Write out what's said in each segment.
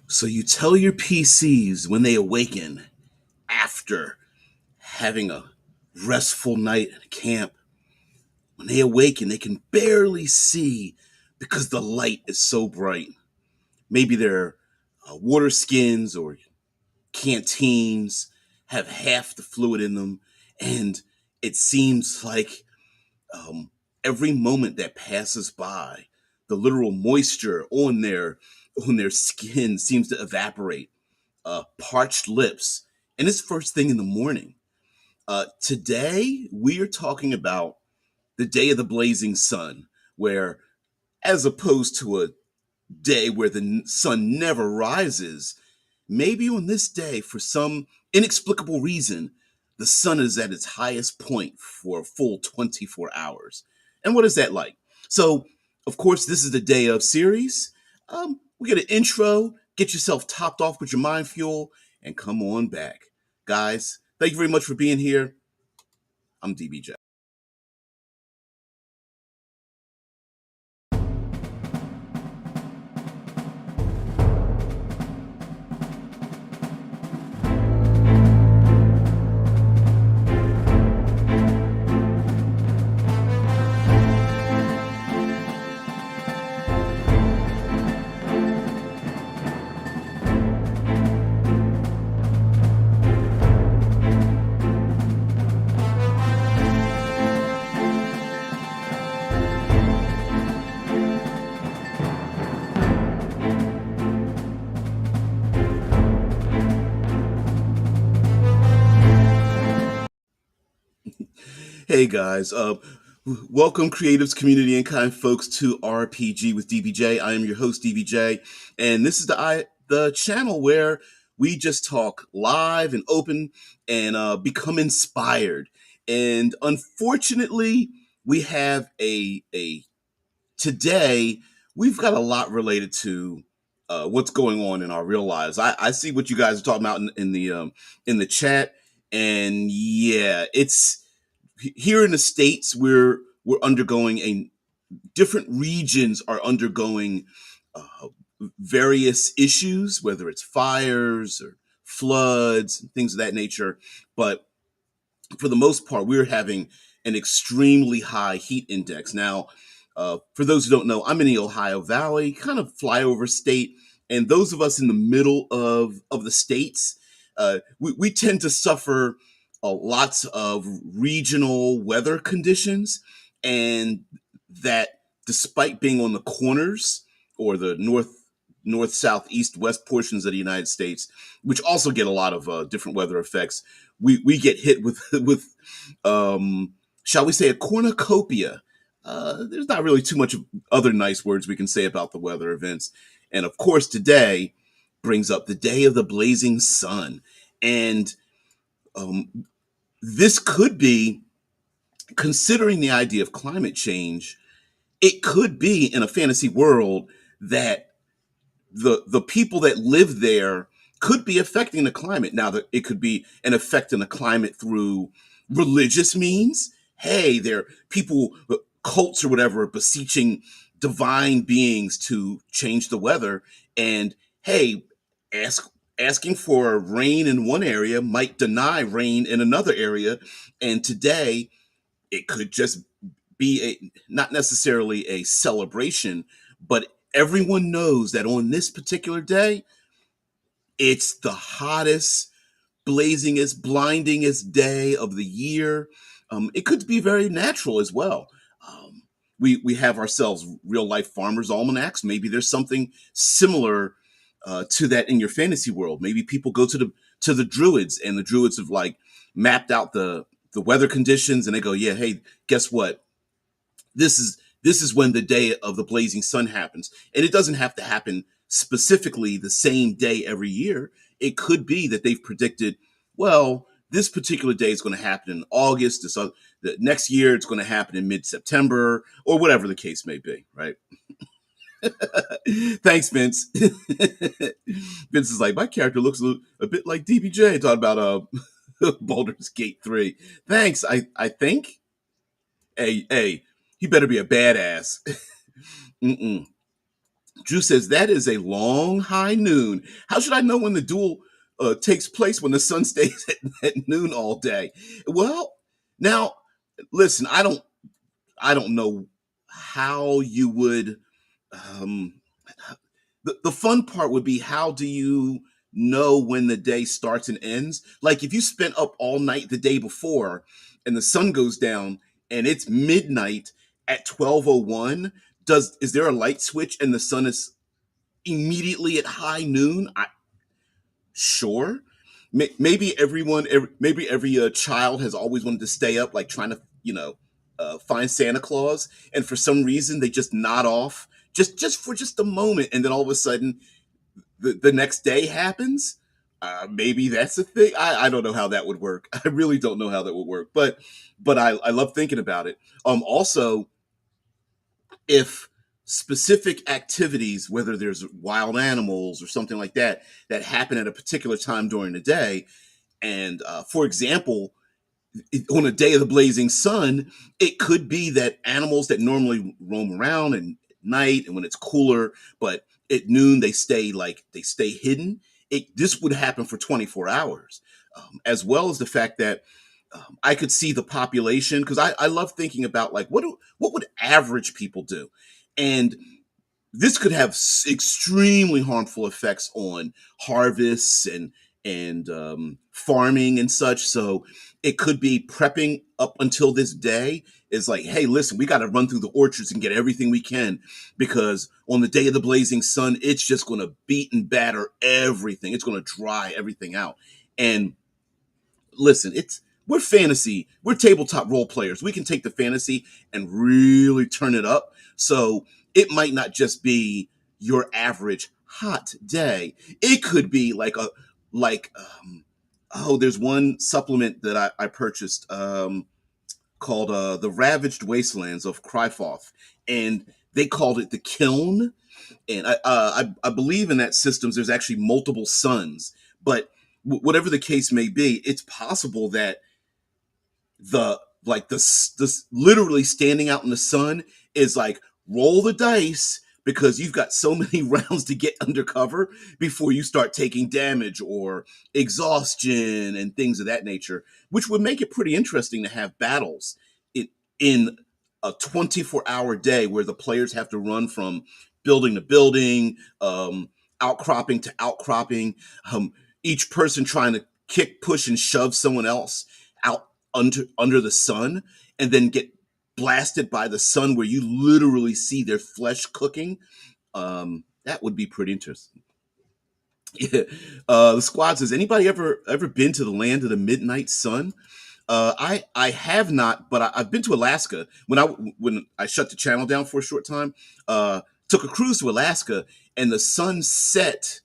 So you tell your PCs when they awaken after having a restful night at camp, when they awaken, they can barely see because the light is so bright. Maybe their water skins or canteens have half the fluid in them, and it seems like um, every moment that passes by, the literal moisture on their skin seems to evaporate. Parched lips, and it's first thing in the morning. Today we are talking about the day of the blazing sun, where as opposed to a day where the sun never rises, maybe on this day, for some inexplicable reason, the sun is at its highest point for a full 24 hours. And what is that like? So, of course, this is the day of series. We get an intro, get yourself topped off with your mind fuel, and come on back. Guys, thank you very much for being here. I'm DBJ. Hey guys, welcome creatives, community, and kind folks to RPG with DBJ. I am your host DBJ, and this is the channel where we just talk live and open and become inspired. And unfortunately, we have a today we've got a lot related to what's going on in our real lives. I see what you guys are talking about in the chat, and yeah, it's here in the states we're undergoing a different regions are undergoing uh, various issues, whether it's fires or floods and things of that nature. But for the most part, we're having an extremely high heat index. Now, for those who don't know, I'm in the Ohio Valley, kind of flyover state, and those of us in the middle of the states, we tend to suffer lots of regional weather conditions, and that despite being on the corners or the north, south, east, west portions of the United States, which also get a lot of different weather effects, we get hit with with shall we say a cornucopia. There's not really too much of other nice words we can say about the weather events, and of course today brings up the day of the blazing sun, and um, this could be, considering the idea of climate change, it could be in a fantasy world that the people that live there could be affecting the climate. Now that it could be an effect in the climate through religious means. Hey, there people, cults or whatever, beseeching divine beings to change the weather. And hey, ask asking for rain in one area might deny rain in another area. And today it could just be not necessarily a celebration, but everyone knows that on this particular day, it's the hottest, blazingest, blindingest day of the year. It could be very natural as well. Um, we have ourselves real life farmers almanacs. Maybe there's something similar to that in your fantasy world. Maybe people go to the druids, and the druids have like mapped out the weather conditions, and they go, yeah, hey, guess what? This is when the day of the blazing sun happens, and it doesn't have to happen specifically the same day every year. It could be that they've predicted, well, this particular day is going to happen in August, the next year it's going to happen in mid-September, or whatever the case may be, right? Thanks, Vince. Vince is like, my character looks a bit like DBJ talking about Baldur's Gate 3. Thanks. I think. Hey, he better be a badass. Mm-mm. Drew says that is a long high noon. How should I know when the duel takes place when the sun stays at noon all day? Well, now listen, I don't know how you would. Um, the fun part would be, how do you know when the day starts and ends? Like if you spent up all night the day before and the sun goes down and it's midnight at 12:01, does is there a light switch and the sun is immediately at high noon? Sure. Maybe maybe every child has always wanted to stay up, like trying to, find Santa Claus, and for some reason they just nod off just for just a moment, and then all of a sudden the next day happens. Maybe that's a thing. I don't know how that would work. I really don't know how that would work, but I love thinking about it. Also, if specific activities, whether there's wild animals or something like that, that happen at a particular time during the day, and for example, on a day of the blazing sun, it could be that animals that normally roam around at night and when it's cooler, but at noon they stay hidden. This would happen for 24 hours, as well as the fact that I could see the population, because I love thinking about like what would average people do, and this could have extremely harmful effects on harvests and farming and such. So it could be prepping up until this day is like, hey, listen, we got to run through the orchards and get everything we can, because on the day of the blazing sun, it's just going to beat and batter everything. It's going to dry everything out. And listen, we're tabletop role players. We can take the fantasy and really turn it up. So it might not just be your average hot day. It could be like oh, there's one supplement that I purchased called the Ravaged Wastelands of Kryphoth, and they called it the Kiln. And I believe in that systems. There's actually multiple suns, but whatever the case may be, it's possible that the literally standing out in the sun is like, roll the dice, because you've got so many rounds to get undercover before you start taking damage or exhaustion and things of that nature, which would make it pretty interesting to have battles in a 24-hour day where the players have to run from building to building, outcropping to outcropping, each person trying to kick, push, and shove someone else out under the sun, and then get blasted by the sun where you literally see their flesh cooking. That would be pretty interesting. Yeah. The squad says, anybody ever been to the land of the midnight sun? I have not, but I've been to Alaska when I shut the channel down for a short time. Took a cruise to Alaska, and the sun set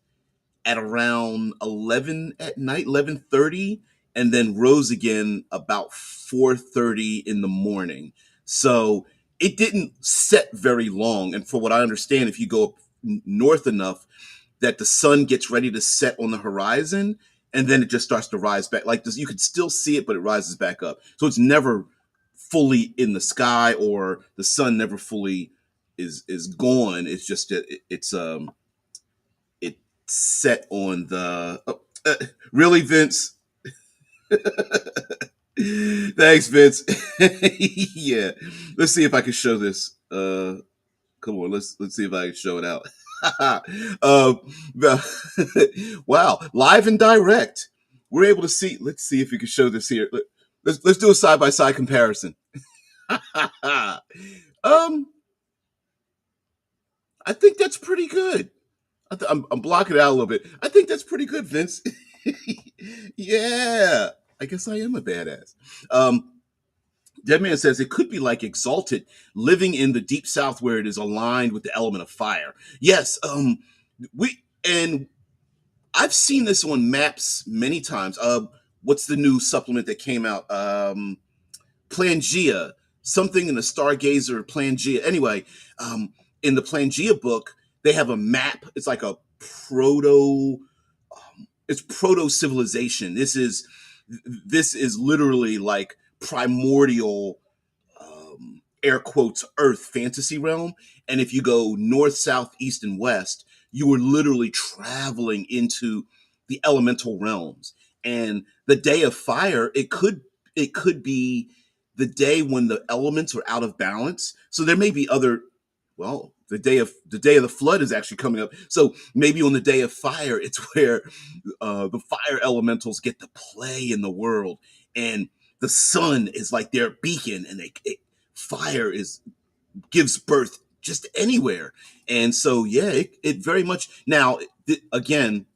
at around 11 at night, 11:30, and then rose again about 4:30 in the morning. So it didn't set very long. And for what I understand, if you go up north enough, that the sun gets ready to set on the horizon, and then it just starts to rise back. Like this, you could still see it, but it rises back up. So it's never fully in the sky, or the sun never fully is gone. It's just it set on the really, Vince. Thanks, Vince. Yeah, let's see if I can show this. Come on, let's see if I can show it out. um, wow, live and direct. We're able to see. Let's see if we can show this here. Let's do a side by side comparison. I think that's pretty good. I'm blocking it out a little bit. I think that's pretty good, Vince. Yeah, I guess I am a badass. Um, Deadman says it could be like Exalted, living in the deep south where it is aligned with the element of fire. Yes, we and I've seen this on maps many times. What's the new supplement that came out? Pangea, something in the Stargazer Pangea. Anyway, in the Pangea book, they have a map. It's like a it's proto civilization. This is literally like primordial, air quotes, Earth fantasy realm, And if you go north, south, east, and west, you are literally traveling into the elemental realms. And the day of fire, it could be the day when the elements are out of balance. So there may be other, well, the day of the flood is actually coming up. So maybe on the day of fire, it's where the fire elementals get to play in the world, and the sun is like their beacon, and fire is gives birth just anywhere. And so yeah, it very much now, again,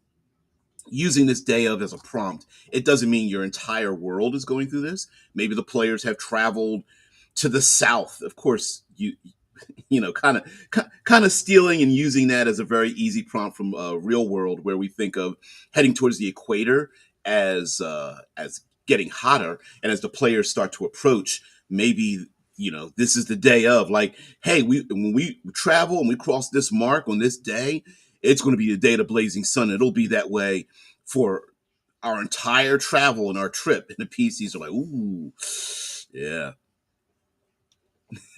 using this day of as a prompt, it doesn't mean your entire world is going through this. Maybe the players have traveled to the south. Of course, kind of stealing and using that as a very easy prompt from real world, where we think of heading towards the equator as getting hotter, and as the players start to approach, maybe this is the day of, like, hey, when we travel and we cross this mark on this day, it's going to be the day of the blazing sun. It'll be that way for our entire travel and our trip. And the PCs are like, ooh, yeah.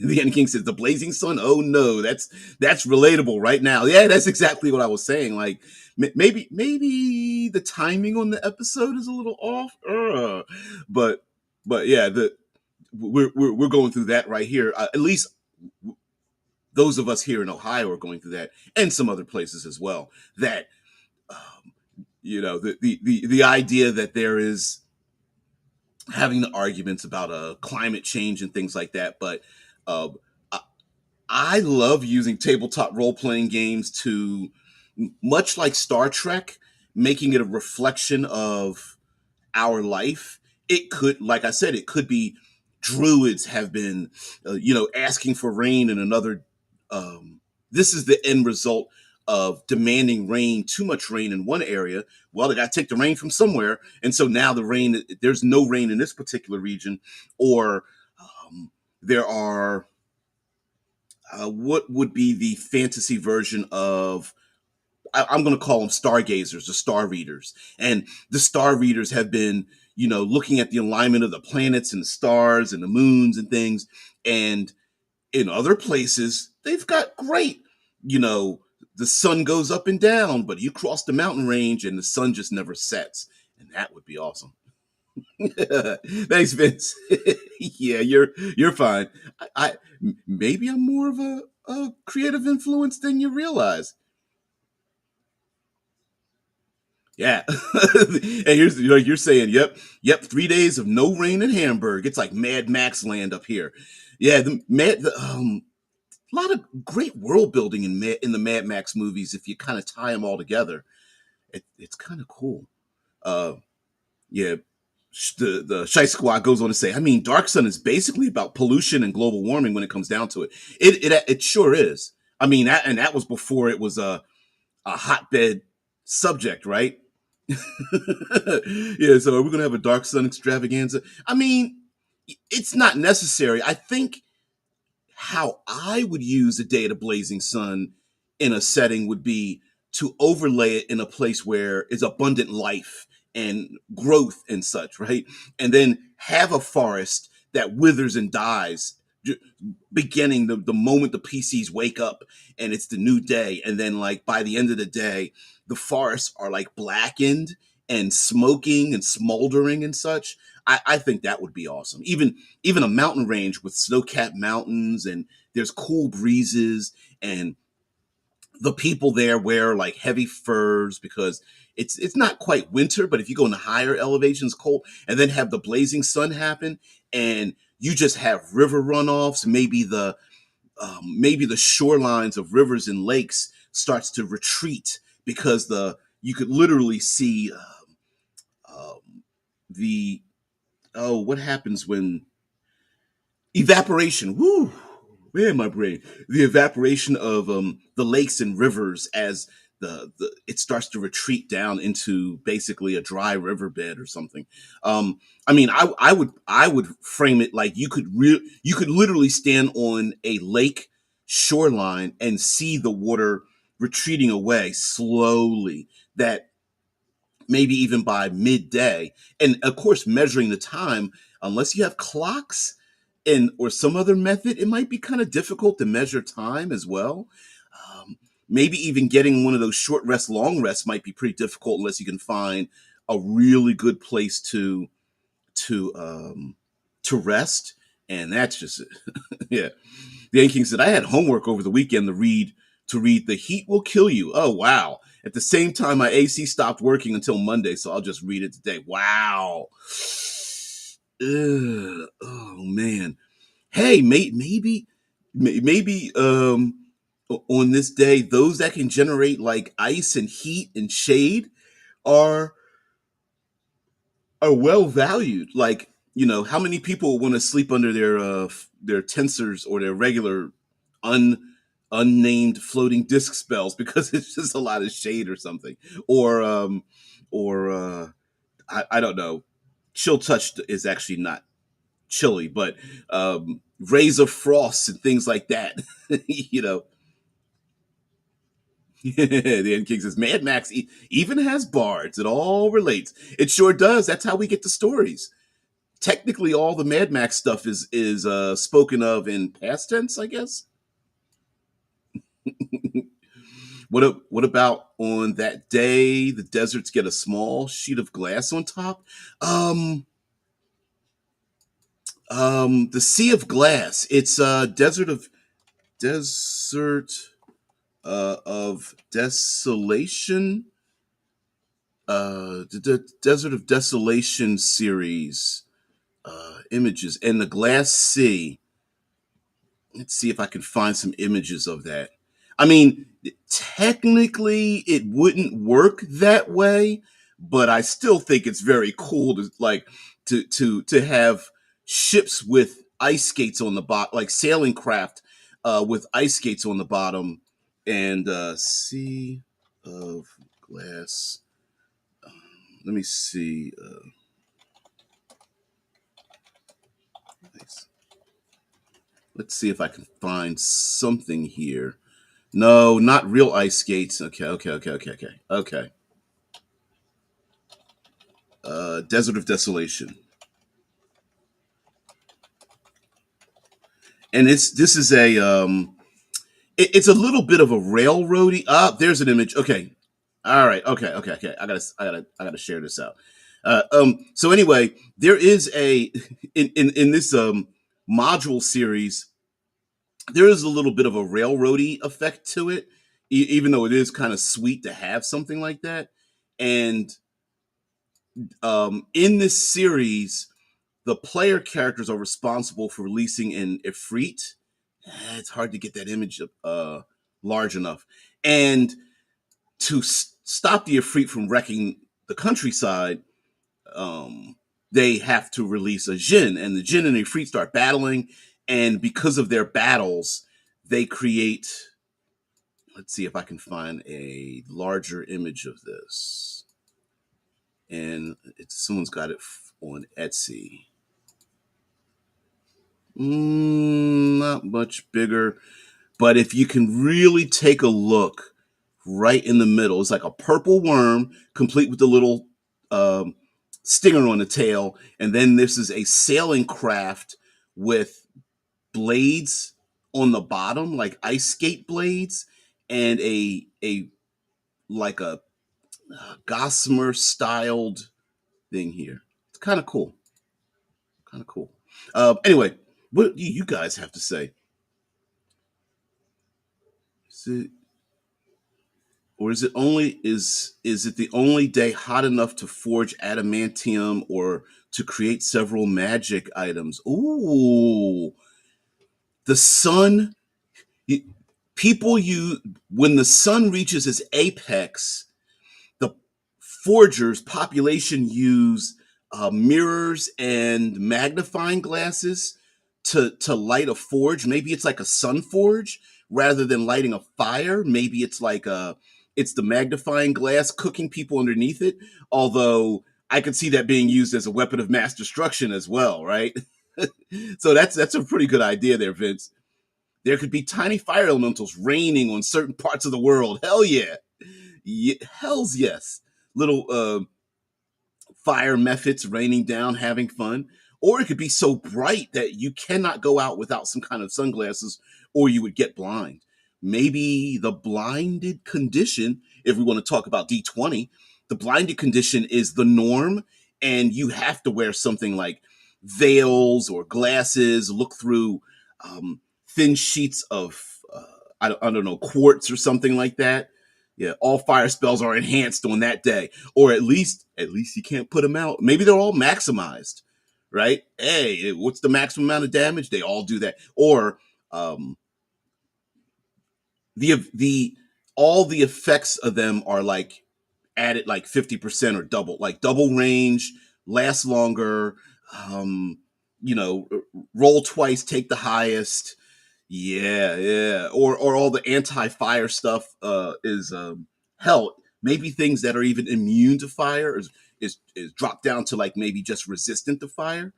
The End King says the blazing sun. Oh no, that's relatable right now. Yeah, that's exactly what I was saying. Like, maybe the timing on the episode is a little off, but yeah, we're going through that right here. At least those of us here in Ohio are going through that, and some other places as well. That the idea that there is having the arguments about climate change and things like that, but uh, I love using tabletop role playing games to, much like Star Trek, making it a reflection of our life. It could, like I said, it could be druids have been, asking for rain in another. This is the end result of demanding rain, too much rain in one area. Well, they got to take the rain from somewhere, and so now there's no rain in this particular region, or there are what would be the fantasy version of, I'm going to call them stargazers, the star readers. And the star readers have been, looking at the alignment of the planets and the stars and the moons and things. And in other places, they've got great, you know, the sun goes up and down, but you cross the mountain range and the sun just never sets. And that would be awesome. Thanks, Vince. Yeah, you're fine. Maybe I'm more of a creative influence than you realize. Yeah. And here's, you're saying, yep, 3 days of no rain in Hamburg. It's like Mad Max land up here. Yeah, a lot of great world building in the Mad Max movies. If you kind of tie them all together, it's kind of cool. Uh, yeah, the Shy Squad goes on to say, I mean, Dark Sun is basically about pollution and global warming when it comes down to it. It sure is. I mean, that was before it was a hotbed subject, right? Yeah, so are we gonna have a Dark Sun extravaganza? I mean, it's not necessary. I think how I would use a day of the blazing sun in a setting would be to overlay it in a place where it's abundant life and growth and such, right? And then have a forest that withers and dies, beginning the moment the PCs wake up and it's the new day. And then, like, by the end of the day, the forests are like blackened and smoking and smoldering and such. I think that would be awesome. Even a mountain range with snow-capped mountains, and there's cool breezes, and the people there wear like heavy furs because it's not quite winter, but if you go in the higher elevations, cold, and then have the blazing sun happen, and you just have river runoffs, maybe the shorelines of rivers and lakes starts to retreat because the you could literally see the what happens when evaporation. Woo, where my brain? The evaporation of the lakes and rivers as the it starts to retreat down into basically a dry riverbed or something. I mean, I would frame it like you could literally stand on a lake shoreline and see the water retreating away slowly. That maybe even by midday, and of course measuring the time, unless you have clocks, and or some other method, it might be kind of difficult to measure time as well. Um, Maybe even getting one of those short rest, long rests might be pretty difficult unless you can find a really good place to to rest. And that's just yeah. The King said, I had homework over the weekend to read The Heat Will Kill You. Oh wow. At the same time, my AC stopped working until Monday, so I'll just read it today. Wow. Ugh. Oh man. Hey, maybe on this day, those that can generate like ice and heat and shade are are well valued. Like, how many people want to sleep under their tensors or their regular un unnamed floating disc spells because it's just a lot of shade or something, or I don't know. Chill touch is actually not chilly, but rays of frost and things like that. you know, the End King says Mad Max even has bards. It all relates. It sure does. That's how we get the stories. Technically, all the Mad Max stuff is spoken of in past tense, I guess. What about on that day the deserts get a small sheet of glass on top? Um, the Sea of Glass. It's a desert of desolation. The Desert of Desolation series images and the Glass Sea. Let's see if I can find some images of that. I mean, technically it wouldn't work that way, but I still think it's very cool to have ships with ice skates on the bottom, like sailing craft with ice skates on the bottom, and sea of glass. Let me see. Nice. Let's see if I can find something here. No, not real ice skates. Okay. Desert of Desolation, and this is it's a little bit of a railroady. There's an image. Okay, all right. Okay. I gotta share this out. So anyway, there is a in this module series, there is a little bit of a railroady effect to it, even though it is kind of sweet to have something like that. And in this series, the player characters are responsible for releasing an Ifrit. It's hard to get that image large enough. And to stop the Ifrit from wrecking the countryside, they have to release a Jinn, and the Jinn and the Ifrit start battling. And because of their battles, they create. Let's see if I can find a larger image of this. And someone's got it on Etsy. Not much bigger, but if you can really take a look, right in the middle, it's like a purple worm, complete with the little um, stinger on the tail, and then this is a sailing craft with blades on the bottom, like ice skate blades, and a like a gossamer styled thing here. It's kind of cool. Kind of cool. Anyway, what do you guys have to say? Is it, or is it the only day hot enough to forge adamantium or to create several magic items? Ooh, the sun. y- People use when the sun reaches its apex. The forgers population use mirrors and magnifying glasses to light a forge. Maybe it's like a sun forge rather than lighting a fire. Maybe it's the magnifying glass cooking people underneath it. Although I could see that being used as a weapon of mass destruction as well, right? So that's a pretty good idea there, Vince. There could be tiny fire elementals raining on certain parts of the world. Hell yeah. Hell's yes. Little fire methods raining down, having fun. or it could be so bright that you cannot go out without some kind of sunglasses, or you would get blind. Maybe the blinded condition, if we want to talk about D20, the blinded condition is the norm, and you have to wear something like veils or glasses, look through thin sheets of, I don't know, quartz or something like that. Yeah, all fire spells are enhanced on that day, or at least you can't put them out. Maybe they're all maximized, right? Hey, what's the maximum amount of damage? They all do that, or um, the all the effects of them are like added like 50% or double, like double range, last longer. Um, you know, roll twice, take the highest. Yeah, yeah. Or all the anti-fire stuff is hell. Maybe things that are even immune to fire is dropped down to like maybe just resistant to fire.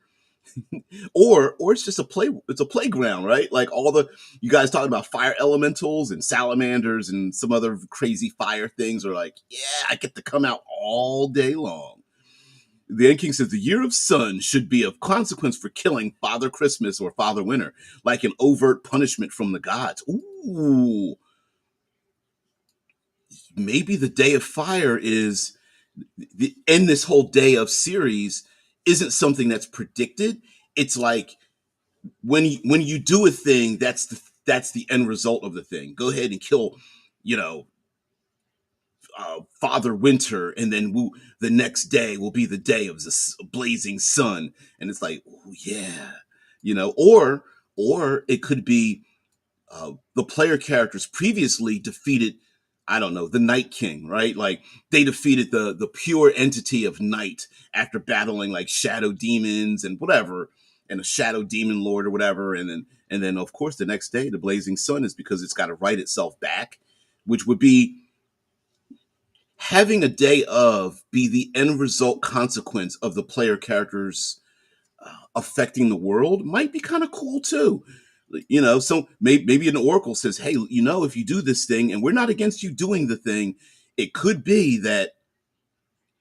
Or it's just it's a playground, right? Like all the you guys talking about fire elementals and salamanders and some other crazy fire things are like, yeah, I get to come out all day long. The End King says the year of sun should be of consequence for killing Father Christmas or Father Winter, like an overt punishment from the gods. Ooh, maybe the day of fire is in this whole day of series isn't something that's predicted. It's like when you do a thing, that's the end result of the thing. Go ahead and kill, you know, Father Winter, and then the next day will be the day of the blazing sun, and it's like, oh yeah, or it could be the player characters previously defeated, I don't know, the Night King, right? Like they defeated the pure entity of night after battling like shadow demons and whatever, and a shadow demon lord or whatever, and then of course the next day the blazing sun is because it's got to right itself back, which would be having a day of be the end result consequence of the player characters affecting the world might be kind of cool too. So maybe an oracle says, hey, if you do this thing and we're not against you doing the thing, it could be that,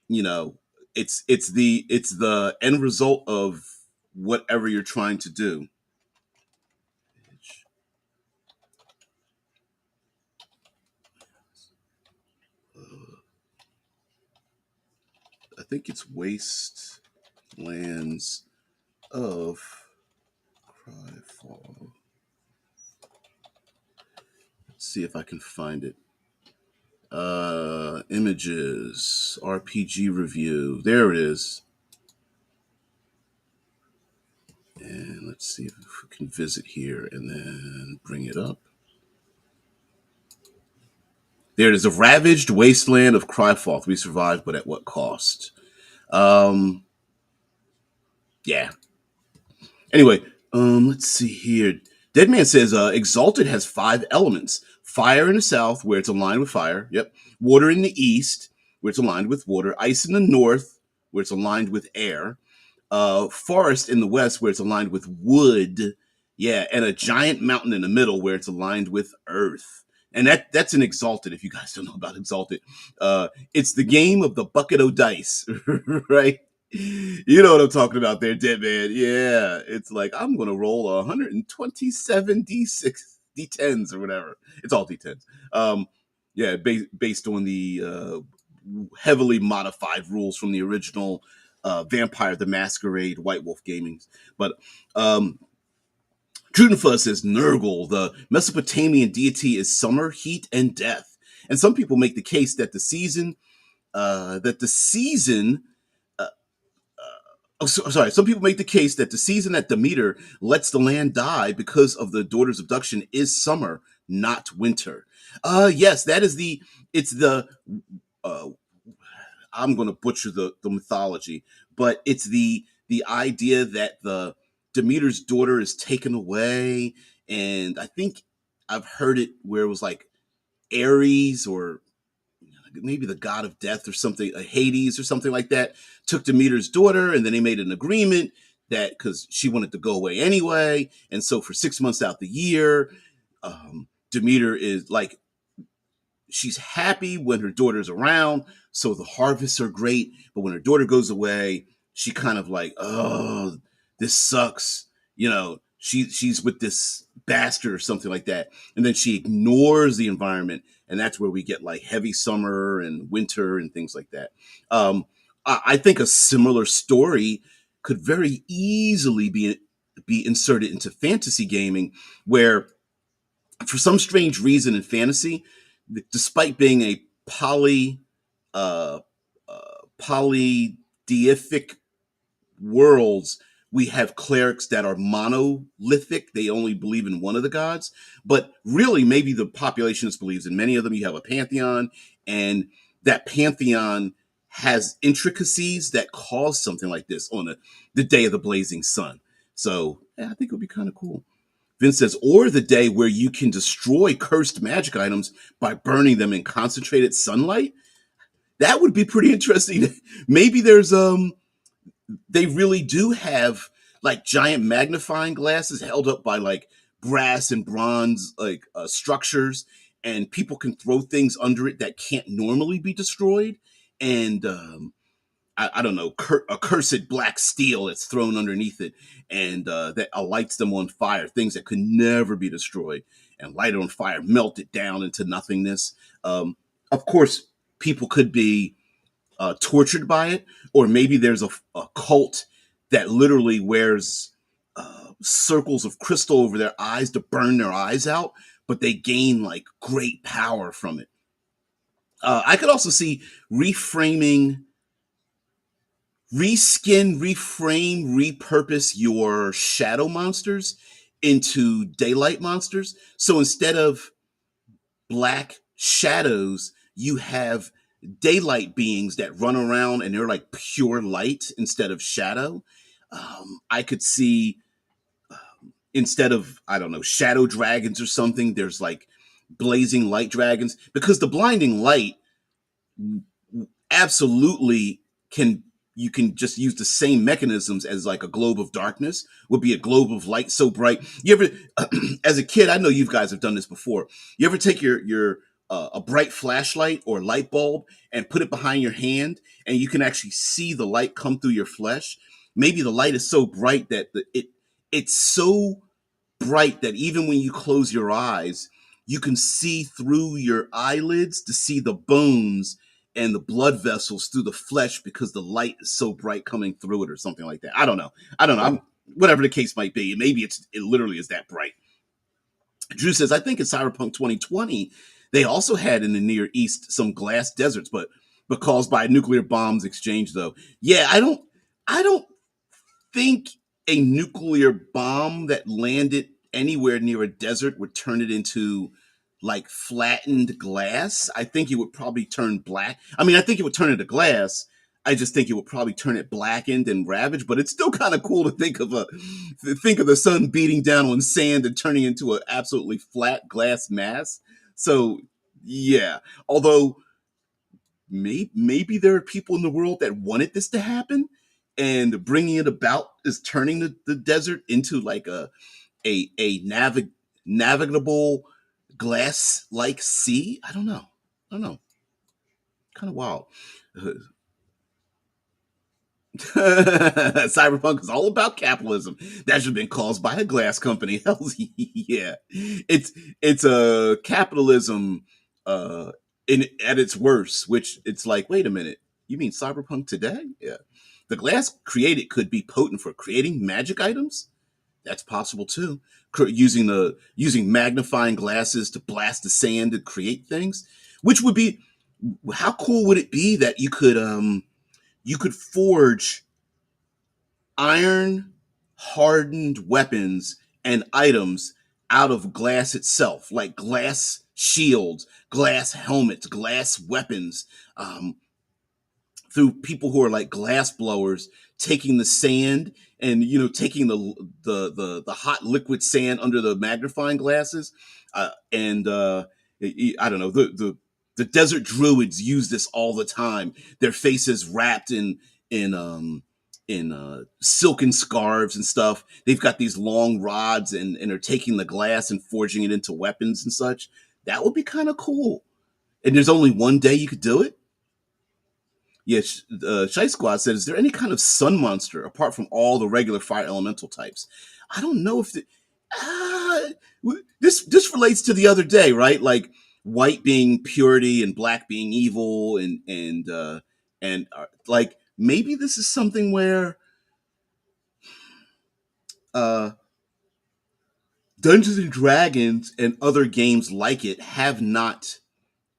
you know, it's the end result of whatever you're trying to do. I think it's Wastelands of Cryfall. Let's see if I can find it. Images, RPG review. There it is. And let's see if we can visit here and then bring it up. There it is. A ravaged wasteland of Cryfoth. We survived, but at what cost? Um, yeah. Anyway, let's see here. Deadman says Exalted has 5 elements. Fire in the south, where it's aligned with fire. Yep. Water in the east, where it's aligned with water. Ice in the north, where it's aligned with air. Forest in the west, where it's aligned with wood. Yeah, and a giant mountain in the middle, where it's aligned with earth. And that's an Exalted. If you guys don't know about Exalted, it's the game of the bucket of dice, right? You know what I'm talking about there, Dead Man. Yeah, it's like I'm gonna roll 127 d6 d10s or whatever. It's all d10s. Yeah, based on the heavily modified rules from the original Vampire the Masquerade White Wolf Gaming. But Trudenfuss says Nurgle, the Mesopotamian deity, is summer, heat, and death. And some people make the case that the season sorry. Some people make the case that the season that Demeter lets the land die because of the daughter's abduction is summer, not winter. Yes, that is the. It's the. Uh, I'm going to butcher the mythology, but it's the idea that the Demeter's daughter is taken away, and I think I've heard it where it was like Ares or maybe the god of death or something, Hades or something like that, took Demeter's daughter, and then they made an agreement that because she wanted to go away anyway, and so for 6 months out the year, Demeter is like she's happy when her daughter's around, so the harvests are great, but when her daughter goes away, she kind of like, oh, this sucks. She's with this bastard or something like that, and then she ignores the environment, and that's where we get like heavy summer and winter and things like that. I think a similar story could very easily be inserted into fantasy gaming, where for some strange reason in fantasy, despite being a uh, polydeific worlds, we have clerics that are monolithic. They only believe in one of the gods. But really, maybe the population just believes in many of them. You have a pantheon, and that pantheon has intricacies that cause something like this on the day of the blazing sun. So yeah, I think it would be kind of cool. Vince says, or the day where you can destroy cursed magic items by burning them in concentrated sunlight. That would be pretty interesting. Maybe they really do have like giant magnifying glasses held up by like brass and bronze like structures, and people can throw things under it that can't normally be destroyed. And I don't know, a cursed black steel that's thrown underneath it, and that lights them on fire. Things that could never be destroyed, and light it on fire, melt it down into nothingness. Of course, people could be tortured by it, or maybe there's a cult that literally wears circles of crystal over their eyes to burn their eyes out, but they gain like great power from it. I could also see reframing, repurpose your shadow monsters into daylight monsters. So instead of black shadows, you have daylight beings that run around and they're like pure light instead of shadow. I could see, instead of, I don't know, shadow dragons or something, there's like blazing light dragons, because the blinding light absolutely can, you can just use the same mechanisms as like a globe of darkness would be a globe of light so bright. You ever as a kid, I know you guys have done this before, you ever take your a bright flashlight or light bulb and put it behind your hand, and you can actually see the light come through your flesh. Maybe the light is so bright that it's so bright that even when you close your eyes, you can see through your eyelids to see the bones and the blood vessels through the flesh, because the light is so bright coming through it or something like that. I don't know. I'm whatever the case might be. Maybe it literally is that bright. Drew says, I think in Cyberpunk 2020, they also had in the Near East some glass deserts, but caused by nuclear bombs exchange though. Yeah, I don't think a nuclear bomb that landed anywhere near a desert would turn it into like flattened glass. I think it would probably turn black. I mean, I think it would turn into glass. I just think it would probably turn it blackened and ravaged. But it's still kind of cool to think of the sun beating down on sand and turning into an absolutely flat glass mass. So yeah, although maybe there are people in the world that wanted this to happen, and bringing it about is turning the desert into like a navigable glass like sea. I don't know, kind of wild. Cyberpunk is all about capitalism. That should have been caused by a glass company. Hell yeah, it's a capitalism in at its worst. Which it's like, wait a minute, you mean Cyberpunk today? Yeah, the glass created could be potent for creating magic items. That's possible too. Using magnifying glasses to blast the sand to create things, which would be, how cool would it be that you could forge iron hardened weapons and items out of glass itself, like glass shields, glass helmets, glass weapons, um, through people who are like glass blowers, taking the sand and taking the hot liquid sand under the magnifying glasses, and I don't know, the desert druids use this all the time. Their faces wrapped in silken scarves and stuff. They've got these long rods, and are taking the glass and forging it into weapons and such. That would be kind of cool. And there's only one day you could do it. Yeah, Shy Squad said, "Is there any kind of sun monster apart from all the regular fire elemental types?" I don't know if this relates to the other day, right? Like white being purity and black being evil, and like maybe this is something where uh, Dungeons and Dragons and other games like it have not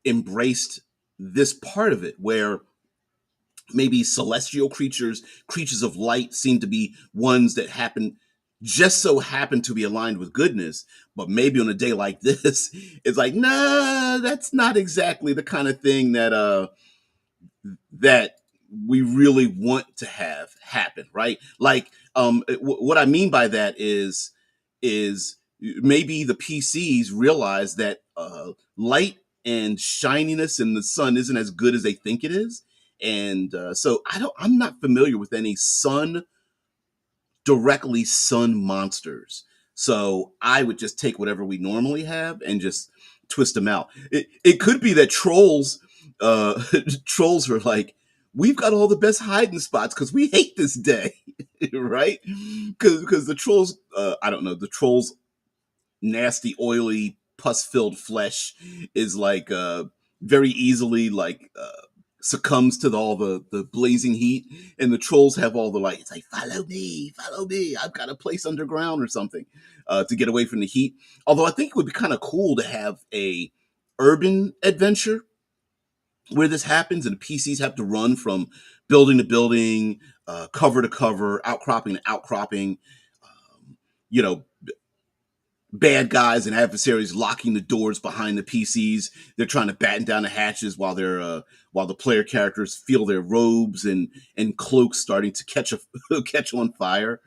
embraced this part of it, where maybe celestial creatures, creatures of light, seem to be ones that happen to be aligned with goodness. But maybe on a day like this, it's like, nah, that's not exactly the kind of thing that we really want to have happen, right? Like, what I mean by that is maybe the PCs realize that light and shininess in the sun isn't as good as they think it is, and so I'm not familiar with any sun monsters. So I would just take whatever we normally have and just twist them out. It could be that trolls are like, we've got all the best hiding spots because we hate this day, right? Because the trolls, I don't know, the trolls nasty, oily, pus-filled flesh is like very easily like succumbs to all the blazing heat, and the trolls have all the like, it's like, follow me, I've got a place underground or something to get away from the heat. Although I think it would be kind of cool to have a urban adventure where this happens and the PCs have to run from building to building, cover to cover, outcropping to outcropping. You know, bad guys and adversaries locking the doors behind the PCs. They're trying to batten down the hatches while the player characters feel their robes and cloaks starting to catch on fire.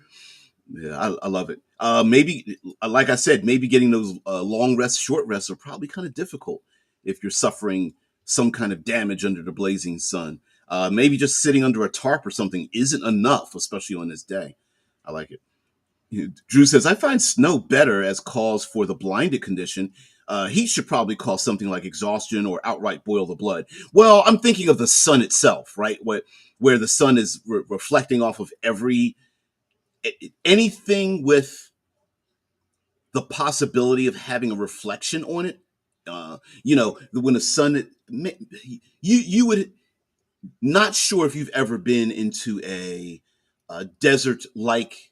Yeah, I love it. Maybe, like I said, maybe getting those long rests, short rests are probably kind of difficult if you're suffering some kind of damage under the blazing sun. Maybe just sitting under a tarp or something isn't enough, especially on this day. I like it. Drew says, I find snow better as cause for the blinded condition. Heat should probably cause something like exhaustion or outright boil the blood. Well, I'm thinking of the sun itself, right? Where the sun is reflecting off of anything with the possibility of having a reflection on it. When the sun, you would not sure if you've ever been into a desert like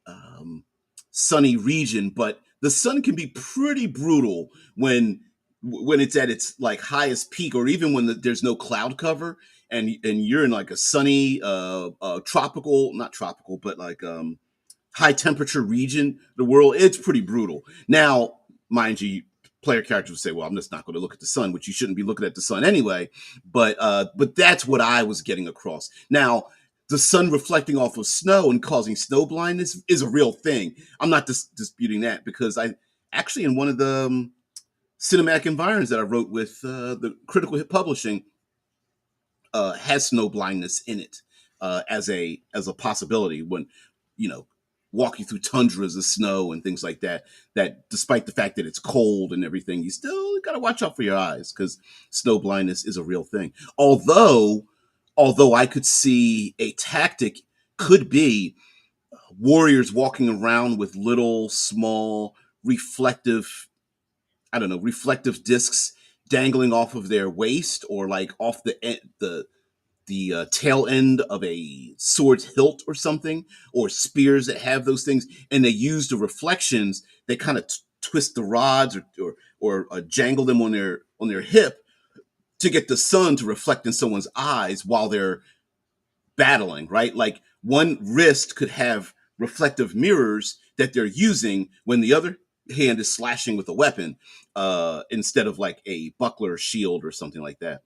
um, sunny region, but the sun can be pretty brutal when it's at its like highest peak, or even when there's no cloud cover, and you're in like a sunny, tropical, not tropical, but like high temperature region, the world, it's pretty brutal. Now, mind you, player characters would say, "Well, I'm just not going to look at the sun," which you shouldn't be looking at the sun anyway. But that's what I was getting across. Now, the sun reflecting off of snow and causing snow blindness is a real thing. I'm not disputing that, because I actually, in one of the cinematic environments that I wrote with the Critical Hit Publishing, has snow blindness in it as a possibility when you know walking through tundras of snow and things like that. That despite the fact that it's cold and everything, you still got to watch out for your eyes, because snow blindness is a real thing. Although I could see a tactic could be warriors walking around with little small reflective, I don't know, reflective discs dangling off of their waist, or like off the tail end of a sword's hilt or something, or spears that have those things, and they use the reflections. They kind of twist the rods, or jangle them on their hip to get the sun to reflect in someone's eyes while they're battling. Right, like one wrist could have reflective mirrors that they're using when the other hand is slashing with a weapon, instead of like a buckler or shield or something like that.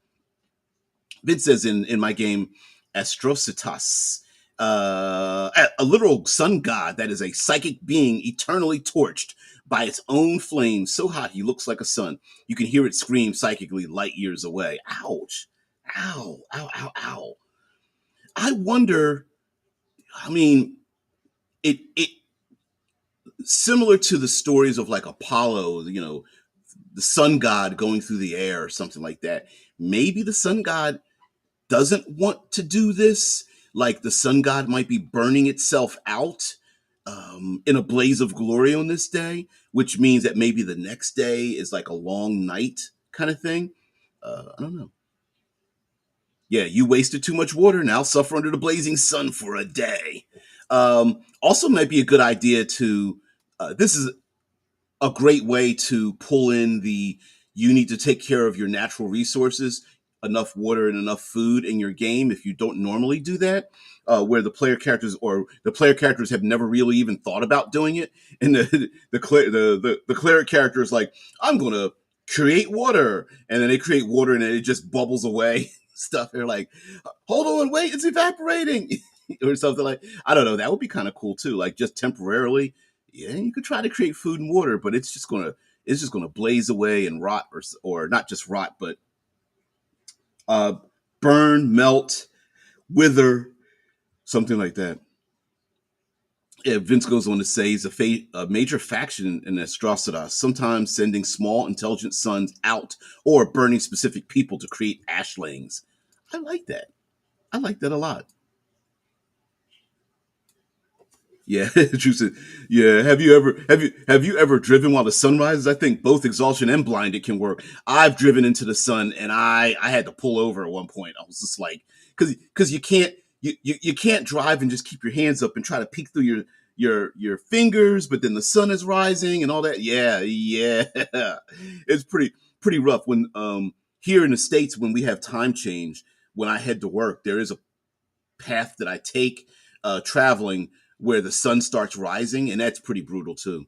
Vid says, in my game Astrositas, a literal sun god that is a psychic being eternally torched by its own flame, so hot he looks like a sun. You can hear it scream psychically light years away. Ouch. Ow, ow, ow, ow. I wonder, I mean, it similar to the stories of like Apollo, the sun god going through the air or something like that. Maybe the sun god doesn't want to do this, like the sun god might be burning itself out in a blaze of glory on this day, which means that maybe the next day is like a long night kind of thing. I don't know. Yeah, you wasted too much water. Now suffer under the blazing sun for a day. Also, might be a good idea to. This is a great way to pull in the you need to take care of your natural resources, enough water and enough food in your game if you don't normally do that. Where the player characters have never really even thought about doing it, and the cleric character is like, I'm gonna create water, and then they create water and then it just bubbles away. Stuff. They're like, hold on, wait, it's evaporating, or something like. I don't know. That would be kind of cool too. Like just temporarily, yeah, you could try to create food and water, but it's just gonna blaze away and rot, or not just rot, but uh, burn, melt, wither, something like that. Yeah, Vince goes on to say he's a major faction in Astrocitas, sometimes sending small, intelligent sons out or burning specific people to create ashlings. I like that. I like that a lot. Yeah, Drew said, yeah. Have you ever driven while the sun rises? I think both exhaustion and blinded can work. I've driven into the sun and I had to pull over at one point. I was just like, because you can't drive and just keep your hands up and try to peek through your fingers, but then the sun is rising and all that. Yeah, yeah, it's pretty rough when here in the States when we have time change. When I head to work, there is a path that I take traveling where the sun starts rising, and that's pretty brutal too.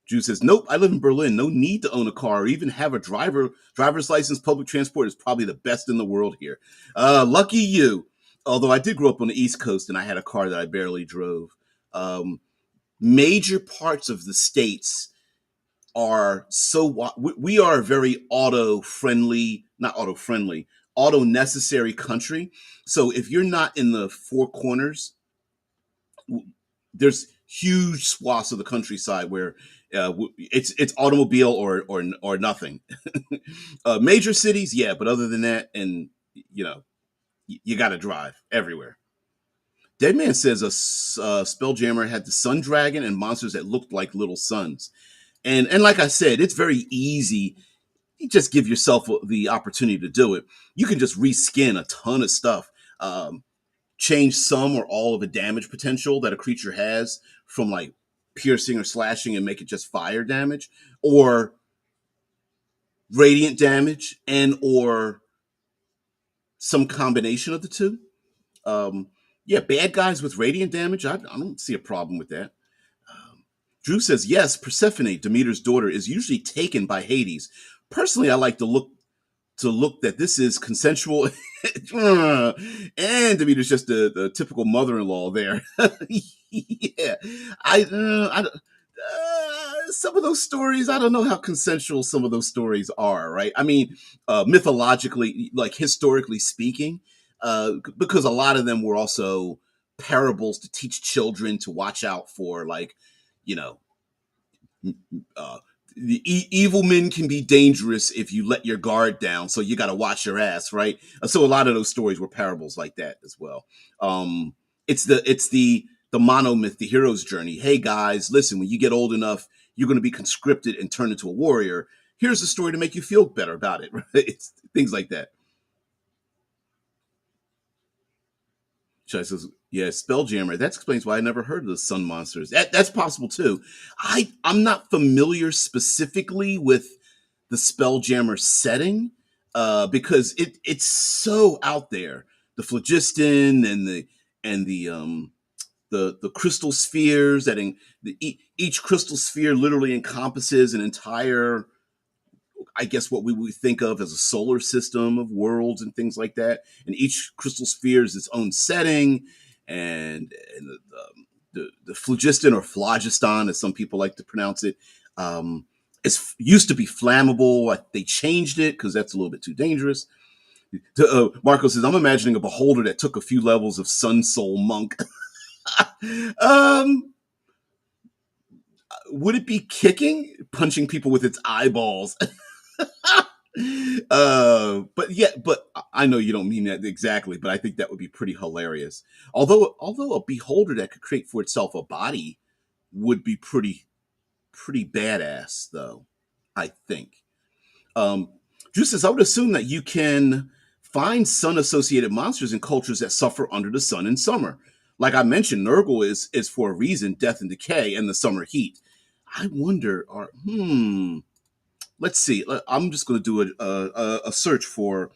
Drew says, "Nope, I live in Berlin. No need to own a car or even have a driver's license. Public transport is probably the best in the world here. Lucky you." Although I did grow up on the East Coast and I had a car that I barely drove. Um, Major parts of the states are we are a very auto friendly, not auto friendly, auto necessary country. So if you're not in the four corners, there's huge swaths of the countryside where it's automobile or nothing. Major cities, yeah, but other than that, and you know, you got to drive everywhere. Deadman says a spelljammer had the sun dragon and monsters that looked like little suns. And like I said, it's very easy. You just give yourself the opportunity to do it. You can just reskin a ton of stuff. Change some or all of the damage potential that a creature has from like piercing or slashing and make it just fire damage, or radiant damage, and or some combination of the two. Um, yeah, bad guys with radiant damage, I don't see a problem with that. Drew says, yes, Persephone, Demeter's daughter, is usually taken by Hades. Personally, I like to look that this is consensual, and Demeter's just the typical mother-in-law there. Yeah, some of those stories, I don't know how consensual some of those stories are, right? I mean, mythologically, like historically speaking, because a lot of them were also parables to teach children to watch out for, like, you know, uh, the evil men can be dangerous if you let your guard down, so you got to watch your ass, right? So a lot of those stories were parables like that as well. It's the monomyth, the hero's journey. Hey guys, listen, when you get old enough, you're going to be conscripted and turned into a warrior. Here's a story to make you feel better about it. Right? It's things like that. Shai says, yeah, Spelljammer. That explains why I never heard of the sun monsters. That's possible too. I'm not familiar specifically with the Spelljammer setting, because it's so out there. The phlogiston and the crystal spheres each crystal sphere literally encompasses an entire, I guess, what we would think of as a solar system of worlds and things like that. And each crystal sphere is its own setting, and the phlogiston, or phlogiston, as some people like to pronounce it, used to be flammable. They changed it because that's a little bit too dangerous. Marco says, I'm imagining a beholder that took a few levels of Sun Soul Monk. um, would it be kicking, punching people with its eyeballs? But yeah, but I know you don't mean that exactly, but I think that would be pretty hilarious. Although a beholder that could create for itself a body would be pretty badass, though. I think. Um, Drew says, I would assume that you can find sun-associated monsters in cultures that suffer under the sun in summer. Like I mentioned, Nurgle is for a reason, death and decay, and the summer heat. I wonder, let's see. I'm just going to do a search for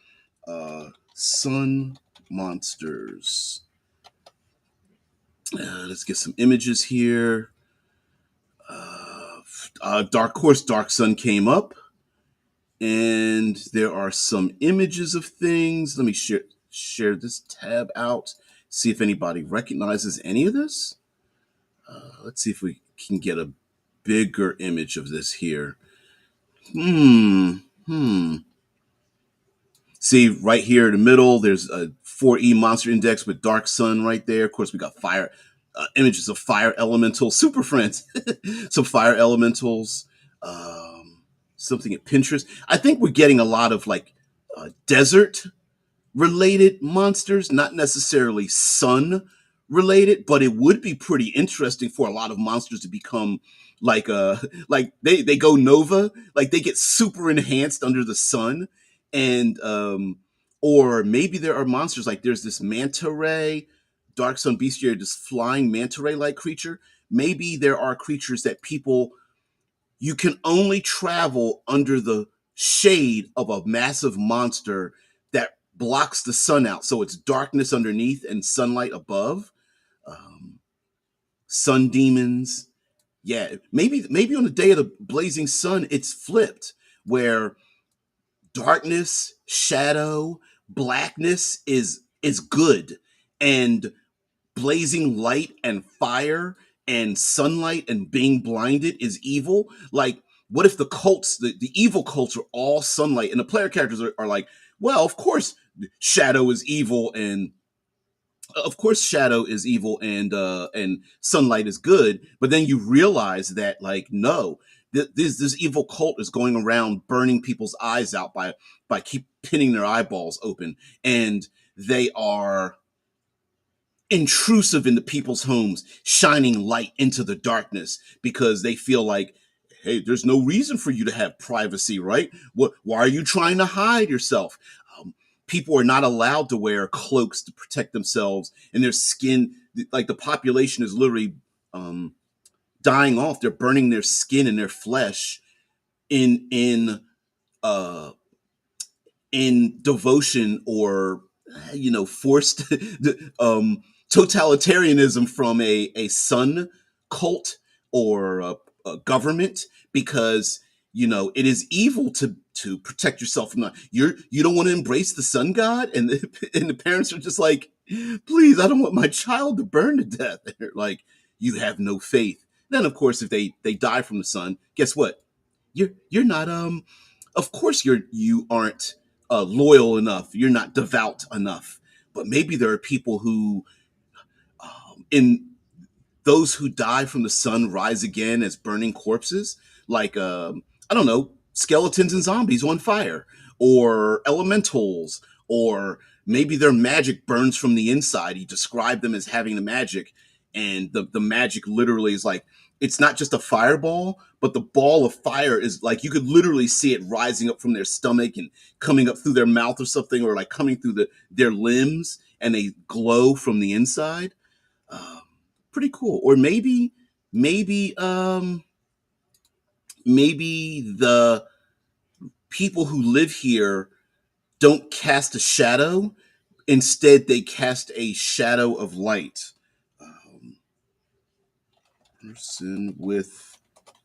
sun monsters. Let's get some images here. Dark Sun came up, and there are some images of things. Let me share this tab out. See if anybody recognizes any of this. Let's see if we can get a bigger image of this here. Hmm. See, right here in the middle, there's a 4E monster index with Dark Sun right there. Of course, we got fire images of fire elemental super friends, some fire elementals, something at Pinterest. I think we're getting a lot of like desert related monsters, not necessarily sun related, but it would be pretty interesting for a lot of monsters to become like like they go nova, like they get super enhanced under the sun, and or maybe there are monsters like there's this manta ray, dark sun bestiary, this flying manta ray like creature. Maybe there are creatures that people you can only travel under the shade of a massive monster that blocks the sun out. So it's darkness underneath and sunlight above. Um, Sun demons. Yeah, maybe on the day of the blazing sun, it's flipped where darkness, shadow, blackness is good, and blazing light and fire and sunlight and being blinded is evil. Like, what if the cults, the evil cults, are all sunlight, and the player characters are like, well, of course, shadow is evil, and of course, shadow is evil, and sunlight is good. But then you realize that, like, no, this evil cult is going around burning people's eyes out by keep pinning their eyeballs open, and they are intrusive into people's homes, shining light into the darkness because they feel like, hey, there's no reason for you to have privacy, right? Why are you trying to hide yourself? Um, People are not allowed to wear cloaks to protect themselves, and their skin, like the population is literally um, dying off. They're burning their skin and their flesh in uh, in devotion or forced totalitarianism from a sun cult or a government, because it is evil to protect yourself from that. You don't want to embrace the sun god, and and the parents are just like, please, I don't want my child to burn to death. They're like, you have no faith. Then of course, if they die from the sun, guess what? You're not of course you aren't loyal enough. You're not devout enough. But maybe there are people who, in those who die from the sun, rise again as burning corpses, like I don't know, skeletons and zombies on fire, or elementals, or maybe their magic burns from the inside. You describe them as having the magic, and the magic literally is like, it's not just a fireball, but the ball of fire is like, you could literally see it rising up from their stomach and coming up through their mouth or something, or like coming through their limbs, and they glow from the inside. Um, Pretty cool. Or maybe, maybe the people who live here don't cast a shadow. Instead, they cast a shadow of light. Um, Person with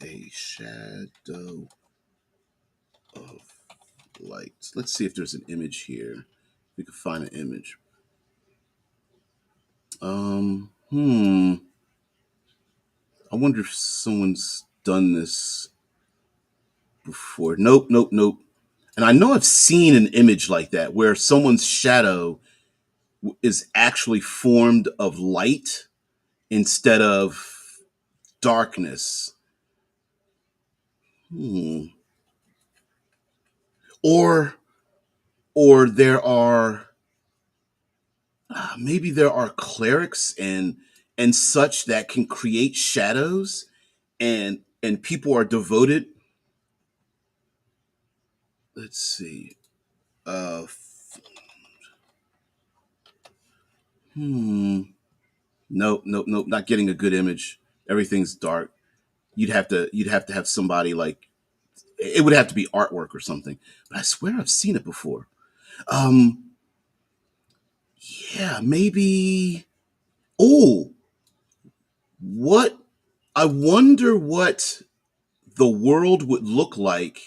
a shadow of light. Let's see if there's an image here. We can find an image. Hmm. I wonder if someone's done this before. Nope, nope, nope. And I know I've seen an image like that where someone's shadow is actually formed of light instead of darkness. Hmm. or or there are maybe there are clerics and such that can create shadows, and people are devoted. Let's see. Uh, hmm. Nope, nope, nope. Not getting a good image. Everything's dark. You'd have to have somebody like it would have to be artwork or something. But I swear I've seen it before. Um, yeah, maybe. Oh, what? I wonder what the world would look like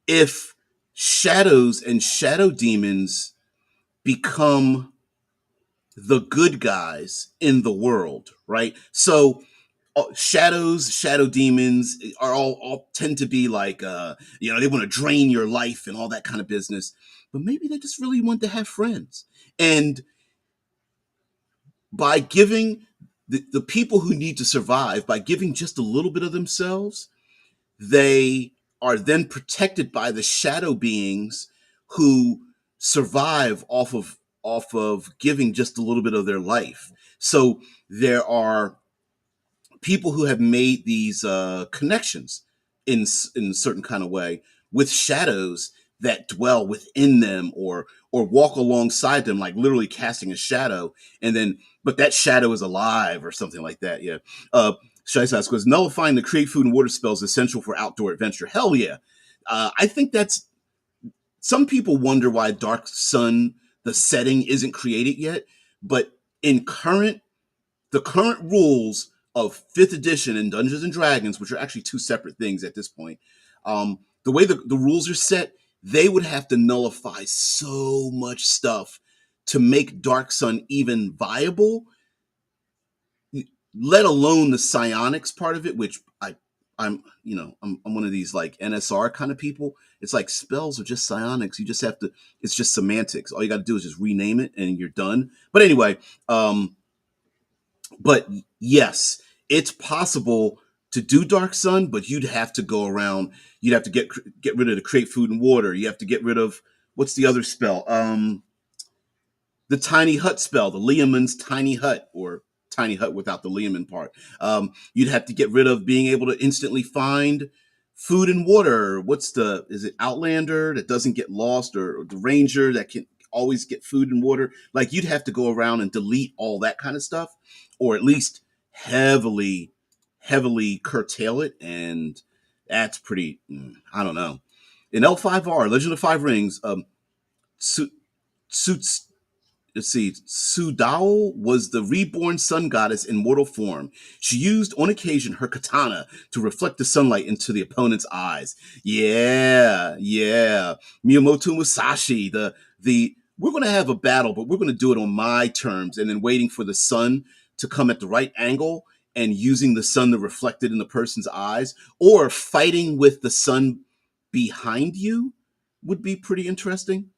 if shadows and shadow demons become the good guys in the world, right? So shadows, shadow demons are all tend to be like they want to drain your life and all that kind of business. But maybe they just really want to have friends. And by giving the people who need to survive, by giving just a little bit of themselves, they are then protected by the shadow beings who survive off of giving just a little bit of their life. So there are people who have made these connections in a certain kind of way with shadows that dwell within them, or walk alongside them, like literally casting a shadow, and then but that shadow is alive or something like that. Yeah. Shaisas goes, nullifying the create food and water spells is essential for outdoor adventure. Hell yeah. I think that's some people wonder why Dark Sun, the setting, isn't created yet, but in the current rules of fifth edition and Dungeons and Dragons, which are actually two separate things at this point, the way the rules are set, they would have to nullify so much stuff to make Dark Sun even viable, let alone the psionics part of it, which I'm one of these like NSR kind of people. It's like spells are just psionics. You just have to. It's just semantics. All you got to do is just rename it, and you're done. But anyway, but yes, it's possible to do Dark Sun, but you'd have to go around. You'd have to get rid of the create food and water. You have to get rid of what's the other spell? The tiny hut spell, the Leomund's tiny hut, or tiny hut without the Leomund part. You'd have to get rid of being able to instantly find food and water. Is it Outlander that doesn't get lost, or the Ranger that can always get food and water? Like you'd have to go around and delete all that kind of stuff, or at least heavily, heavily curtail it. And that's pretty, I don't know. In L5R, Legend of Five Rings, suits let's see, Sudao was the reborn sun goddess in mortal form. She used, on occasion, her katana to reflect the sunlight into the opponent's eyes. Yeah, yeah. Miyamoto Musashi, the we're going to have a battle, but we're going to do it on my terms, and then waiting for the sun to come at the right angle and using the sun to reflect it in the person's eyes, or fighting with the sun behind you would be pretty interesting.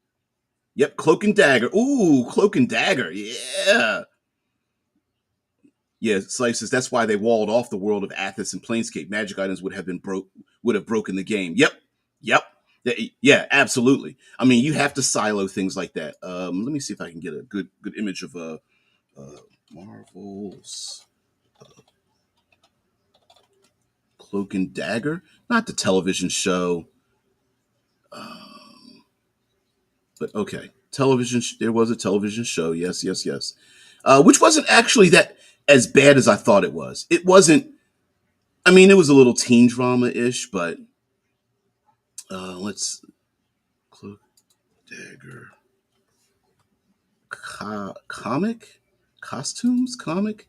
Yep, Cloak and Dagger. Ooh, Cloak and Dagger. Yeah. Yeah, Slices. That's why they walled off the world of Athos and Planescape. Magic items would have broken the game. Yep. Yep. Yeah, absolutely. I mean, you have to silo things like that. Let me see if I can get a good image of uh Marvel's Cloak and Dagger. Not the television show. But okay, television. There was a television show. Yes, yes, yes. Which wasn't actually that as bad as I thought it was. It wasn't. I mean, it was a little teen drama ish, but let's Cloak Dagger comic costumes comic.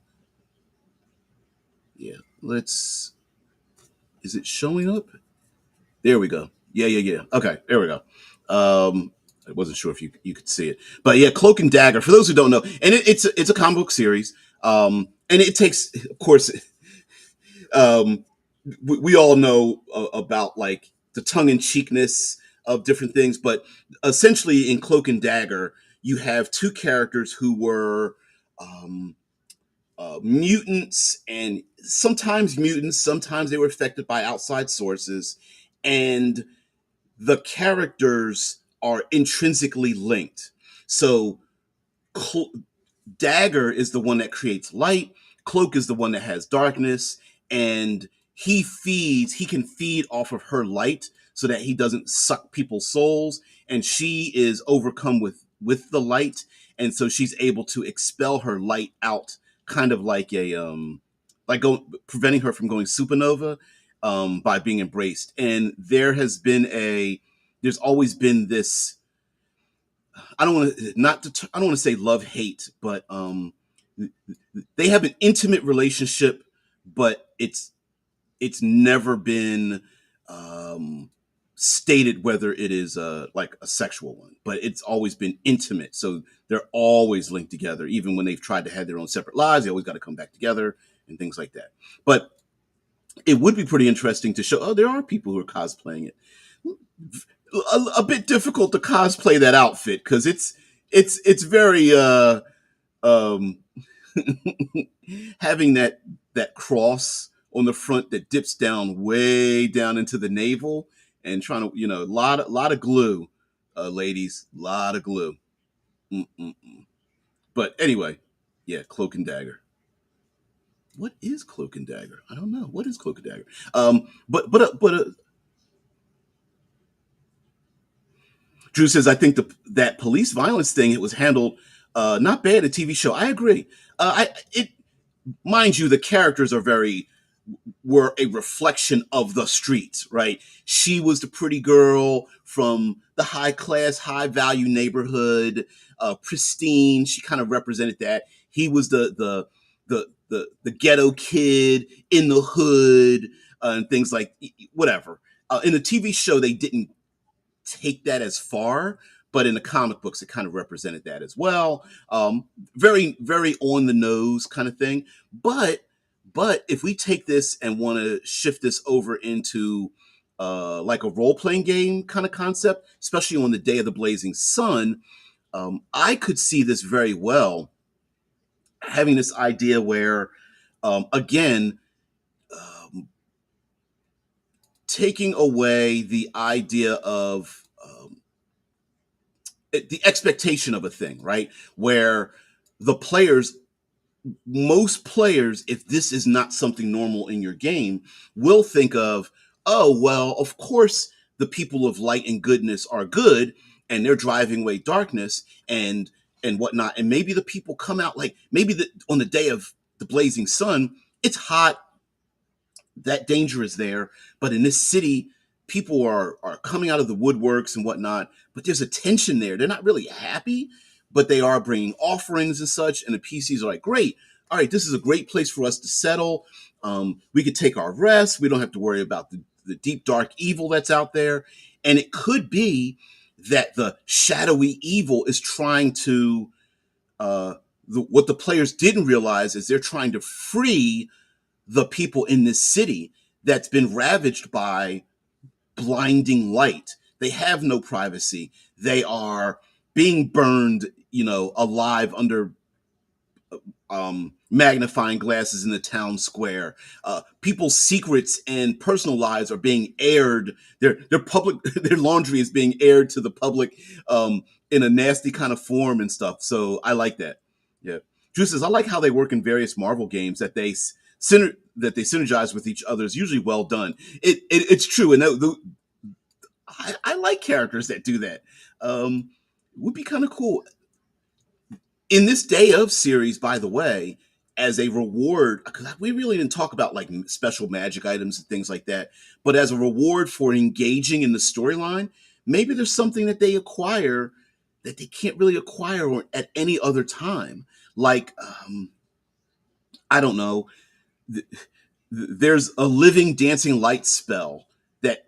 Yeah, let's. Is it showing up? There we go. Yeah, yeah, yeah. Okay, there we go. I wasn't sure if you could see it, but yeah, Cloak and Dagger. For those who don't know, and it's a comic book series, and it takes, of course, um, we all know about like the tongue in cheekness of different things, but essentially in Cloak and Dagger, you have two characters who were um, mutants, and sometimes they were affected by outside sources, and the characters are intrinsically linked. So Cl- Dagger is the one that creates light. Cloak is the one that has darkness, and he can feed off of her light so that he doesn't suck people's souls. And she is overcome with the light, and so she's able to expel her light out, kind of like a preventing her from going supernova by being embraced. And there's always been this. I don't want to say love hate, but they have an intimate relationship, but it's never been um, stated whether it is like a sexual one, but it's always been intimate. So they're always linked together, even when they've tried to have their own separate lives. They always got to come back together and things like that. But it would be pretty interesting to show. Oh, there are people who are cosplaying it. A bit difficult to cosplay that outfit because it's very um having that cross on the front that dips down way down into the navel and trying to lot of glue, ladies, lot of glue. Mm-mm-mm. But anyway, yeah, Cloak and Dagger. What is Cloak and Dagger? I don't know. What is Cloak and Dagger? But Drew says, I think that police violence thing, it was handled not bad. A TV show. I agree. I it Mind you, the characters were a reflection of the streets, right? She was the pretty girl from the high class, high value neighborhood, pristine. She kind of represented that. He was the ghetto kid in the hood, and things like whatever. In the TV show, they didn't take that as far, but in the comic books, it kind of represented that as well. Very, very on the nose kind of thing. But if we take this and want to shift this over into like a role playing game kind of concept, especially on the Day of the Blazing Sun, I could see this very well having this idea where, again, um, taking away the idea of the expectation of a thing, right? Where the players, most players, if this is not something normal in your game, will think of, oh, well, of course, the people of light and goodness are good and they're driving away darkness and whatnot. And maybe the people come out like maybe on the day of the blazing sun, it's hot, that danger is there. But in this city, people are coming out of the woodworks and whatnot. But there's a tension there. They're not really happy, but they are bringing offerings and such. And the PCs are like, great. All right, this is a great place for us to settle. We could take our rest. We don't have to worry about the deep, dark evil that's out there. And it could be that the shadowy evil is trying to, what the players didn't realize is they're trying to free the people in this city that's been ravaged by blinding light. They have no privacy. They are being burned, alive under magnifying glasses in the town square. People's secrets and personal lives are being aired. Their public, their laundry is being aired to the public in a nasty kind of form and stuff. So I like that. Yeah, Drew says I like how they work in various Marvel games that they synergize with each other is usually well done. It's true, and I like characters that do that. Would be kind of cool in this Day of series, by the way, as a reward, because we really didn't talk about like special magic items and things like that, but as a reward for engaging in the storyline, maybe there's something that they acquire that they can't really acquire at any other time. Like, I don't know, there's a living dancing light spell that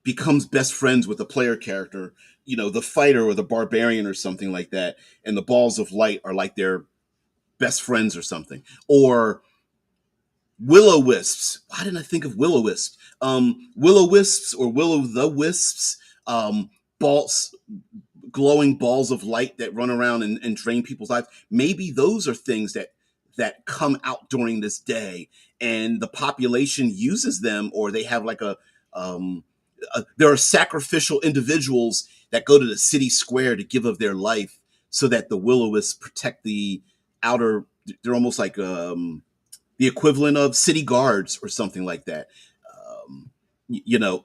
becomes best friends with the player character, the fighter or the barbarian or something like that, and the balls of light are like their best friends or something. Or will-o-wisps. Why didn't I think of will-o-wisps? Will-o-wisps or will-o'-the-wisps, balls, glowing balls of light that run around and drain people's lives. Maybe those are things that come out during this day, and the population uses them, or they have like um, there are sacrificial individuals that go to the city square to give of their life so that the will-o-wisps protect the outer. They're almost like the equivalent of city guards or something like that. You know,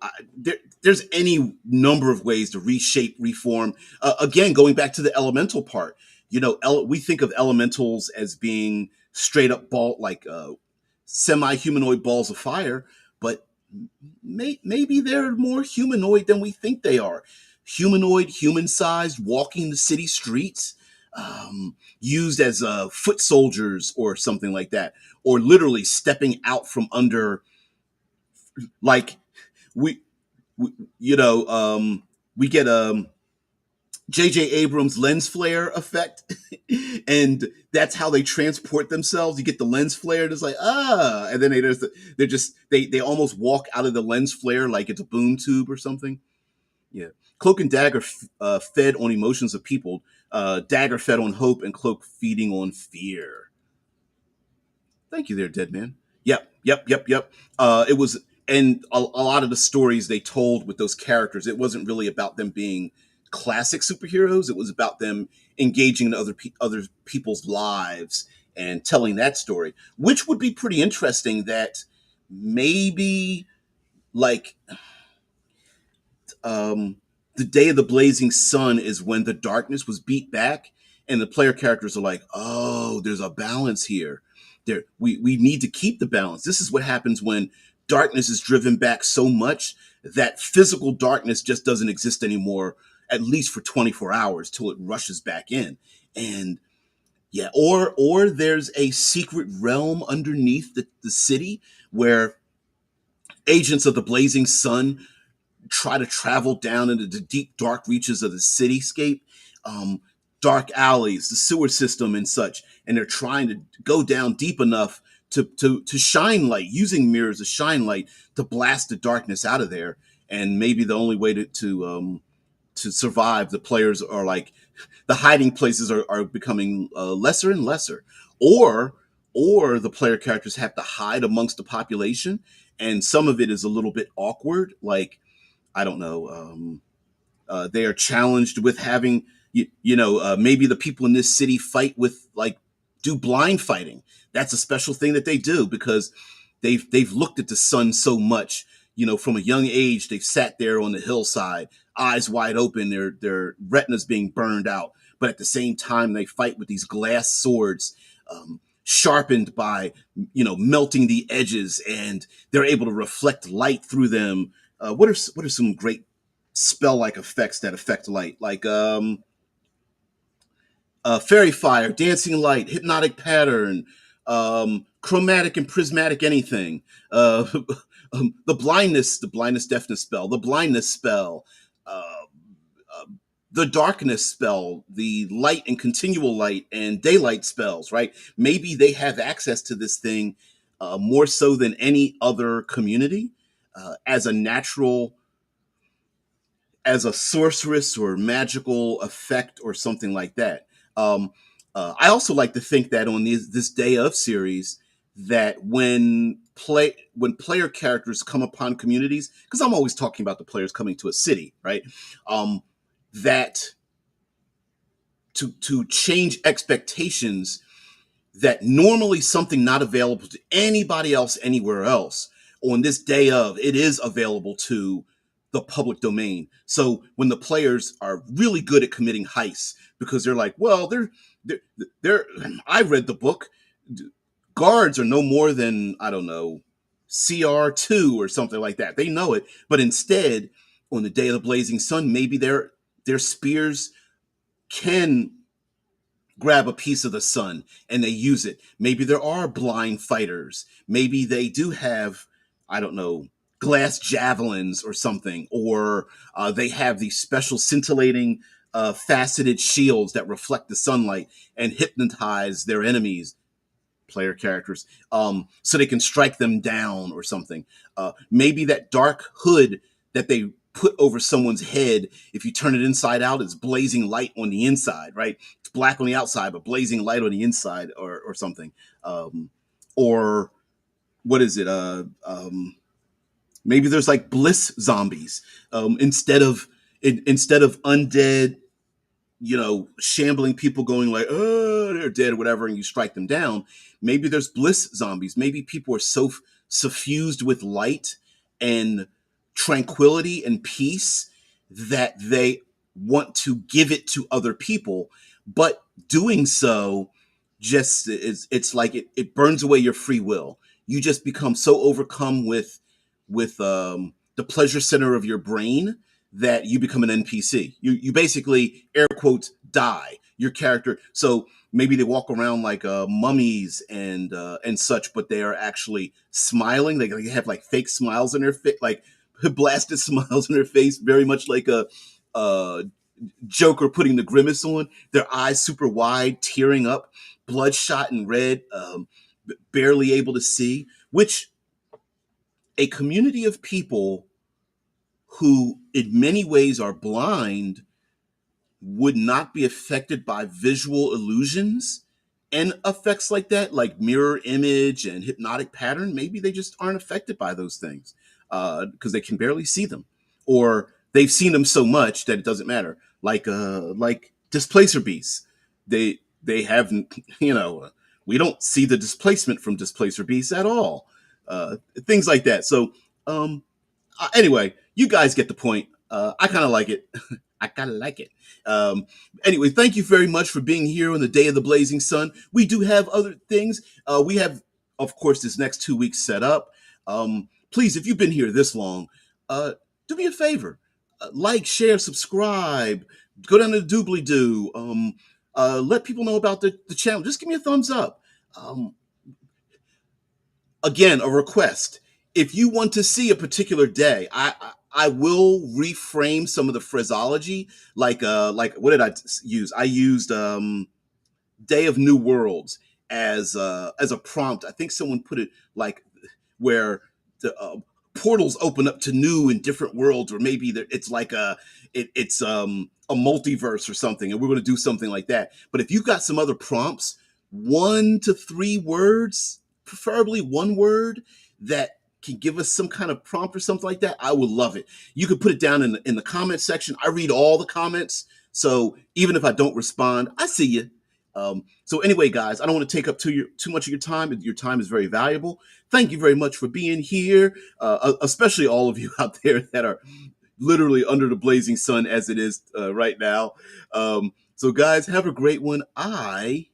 there's any number of ways to reshape, reform. Again, going back to the elemental part, you know, we think of elementals as being straight up ball, like semi-humanoid balls of fire, but maybe they're more humanoid than we think they are. Humanoid, human-sized, walking the city streets, used as foot soldiers or something like that, or literally stepping out from under, like we, we you know, we get J.J. Abrams lens flare effect, and that's how they transport themselves. You get the lens flare, and it's like and then they almost walk out of the lens flare like it's a boom tube or something. Yeah, Cloak and Dagger fed on emotions of people. Dagger fed on hope, and Cloak feeding on fear. Thank you there, Dead Man. Yep, yep, yep, yep. It was, and a lot of the stories they told with those characters, it wasn't really about them being classic superheroes. It was about them engaging in other people's lives and telling that story, which would be pretty interesting. That maybe like um, the day of the blazing sun is when the darkness was beat back, and the player characters are like, oh, there's a balance here. We need to keep the balance. This is what happens when darkness is driven back so much that physical darkness just doesn't exist anymore, at least for 24 hours till it rushes back in. And yeah, or there's a secret realm underneath the city where agents of the blazing sun try to travel down into the deep, dark reaches of the cityscape, um, dark alleys, the sewer system, and such. And they're trying to go down deep enough to shine light, using mirrors to shine light to blast the darkness out of there. And maybe the only way to survive, the players are like, the hiding places are becoming lesser and lesser, or or the player characters have to hide amongst the population, and some of it is a little bit awkward, like I don't know. They are challenged with having maybe the people in this city fight with like do blind fighting. That's a special thing that they do because they've looked at the sun so much. You know, from a young age, they've sat there on the hillside, eyes wide open, their retinas being burned out. But at the same time, they fight with these glass swords, sharpened by melting the edges, and they're able to reflect light through them. What are some great spell like effects that affect light, like fairy fire, dancing light, hypnotic pattern, chromatic and prismatic anything, the blindness deafness spell, the blindness spell, uh, uh, the darkness spell, the light and continual light and daylight spells, right? Maybe they have access to this thing more so than any other community, as a natural, as a sorceress or magical effect or something like that. Um, I also like to think that on this Day of series, that when player characters come upon communities, because I'm always talking about the players coming to a city, right? That to change expectations, that normally something not available to anybody else anywhere else, on this day of, it is available to the public domain. So when the players are really good at committing heists, because they're like, well, they're, they're I read the book, guards are no more than, I don't know, CR2 or something like that. They know it. But instead, on the day of the blazing sun, maybe their spears can grab a piece of the sun and they use it. Maybe there are blind fighters. Maybe they do have, I don't know, glass javelins or something, or they have these special scintillating, faceted shields that reflect the sunlight and hypnotize their enemies, player characters, so they can strike them down or something. Maybe that dark hood that they put over someone's head, if you turn it inside out, it's blazing light on the inside, right? It's black on the outside, but blazing light on the inside, or something. Or what is it? Maybe there's like bliss zombies, instead of undead, shambling people going like, oh, they're dead or whatever, and you strike them down. Maybe there's bliss zombies. Maybe people are so suffused with light and tranquility and peace that they want to give it to other people, but doing so just is, it's like it burns away your free will. You just become so overcome with the pleasure center of your brain that you become an NPC. You basically air quotes die your character. So maybe they walk around like mummies and such, but they are actually smiling. They have like fake smiles in their face, like blasted smiles in their face, very much like a Joker putting the grimace on. Their eyes super wide, tearing up, bloodshot and red, barely able to see. Which a community of people who, in many ways, are blind would not be affected by visual illusions and effects like that, like mirror image and hypnotic pattern. Maybe they just aren't affected by those things because they can barely see them, or they've seen them so much that it doesn't matter. Like displacer beasts, they haven't, we don't see the displacement from displacer beasts at all. Things like that. So anyway, you guys get the point. I kind of like it. I kind of like it. Um, anyway, thank you very much for being here on the day of the blazing sun. We do have other things. We have, of course, this next 2 weeks set up. Please, if you've been here this long, do me a favor. Like, share, subscribe. Go down to the doobly doo. Let people know about the channel. Just give me a thumbs up. Um, Again, a request. If you want to see a particular day, I will reframe some of the phraseology. Like what did I use? I used Day of New Worlds as a prompt. I think someone put it like where the portals open up to new and different worlds, or maybe it's like it's a multiverse or something, and we're going to do something like that. But if you've got some other prompts, 1 to 3 words, preferably one word, that can give us some kind of prompt or something like that, I would love it. You could put it down in the comment section. I read all the comments, so even if I don't respond, I see you. So anyway, guys, I don't want to take up too much of your time. Your time is very valuable. Thank you very much for being here, especially all of you out there that are literally under the blazing sun as it is right now. So guys, have a great one. I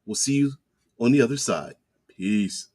will see you on the other side. Peace.